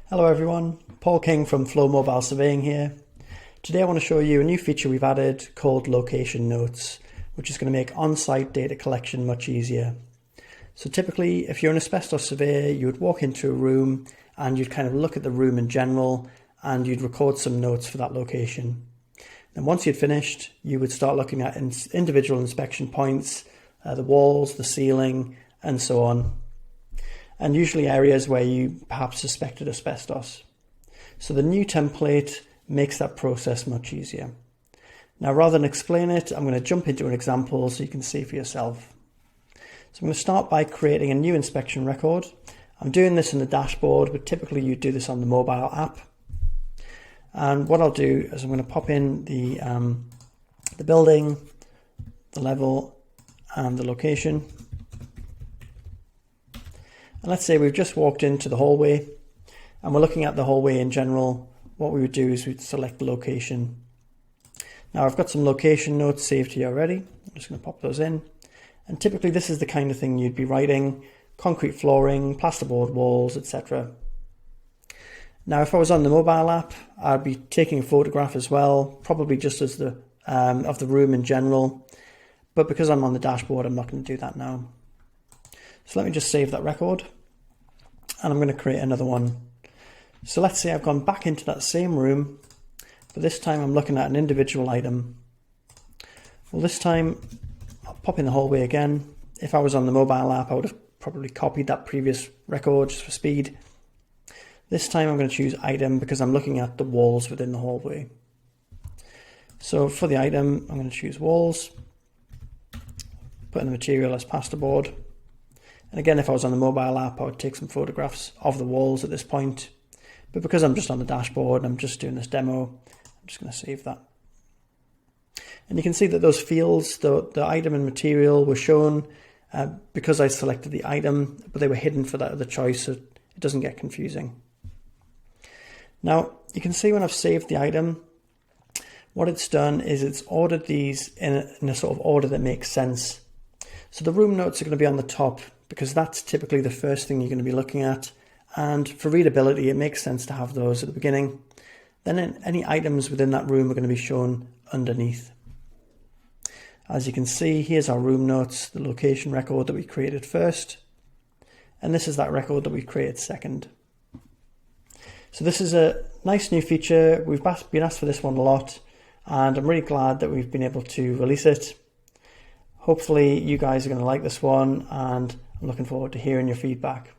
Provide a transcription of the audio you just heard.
Hello everyone, Paul King from Flow Mobile Surveying here. Today I want to show you a new feature we've added called location notes, which is going to make on-site data collection much easier. So typically, if you're an asbestos surveyor, you would walk into a room and you'd kind of look at the room in general and you'd record some notes for that location. Then once you'd finished, you would start looking at individual inspection points, the walls, the ceiling, and so on. And usually areas where you perhaps suspected asbestos. So the new template makes that process much easier. Now, rather than explain it, I'm going to jump into an example so you can see for yourself. So I'm going to start by creating a new inspection record. I'm doing this in the dashboard, but typically you do this on the mobile app. And what I'll do is I'm going to pop in the building, the level, and the location. And let's say we've just walked into the hallway and we're looking at the hallway in general. What we would do is we'd select the location. Now I've got some location notes saved here already. I'm just going to pop those in. And typically this is the kind of thing you'd be writing: concrete flooring, plasterboard walls, etc. Now if I was on the mobile app, I'd be taking a photograph as well, probably just as of the room in general. But because I'm on the dashboard, I'm not going to do that now. So let me just save that record and I'm going to create another one. So let's say I've gone back into that same room, but this time I'm looking at an individual item. Well, this time I'll pop in the hallway again. If I was on the mobile app, I would have probably copied that previous record just for speed. This time I'm going to choose item because I'm looking at the walls within the hallway. So for the item, I'm going to choose walls, put in the material as plasterboard. And again, if I was on the mobile app, I would take some photographs of the walls at this point. But because I'm just on the dashboard and I'm just doing this demo, I'm just going to save that. And you can see that those fields, the item and material, were shown because I selected the item, but they were hidden for that other choice, so it doesn't get confusing. Now, you can see when I've saved the item, what it's done is it's ordered these in a sort of order that makes sense. So the room notes are going to be on the top, because that's typically the first thing you're going to be looking at. And for readability, it makes sense to have those at the beginning. Then any items within that room are going to be shown underneath. As you can see, here's our room notes, the location record that we created first. And this is that record that we created second. So this is a nice new feature. We've been asked for this one a lot, and I'm really glad that we've been able to release it. Hopefully you guys are going to like this one, and I'm looking forward to hearing your feedback.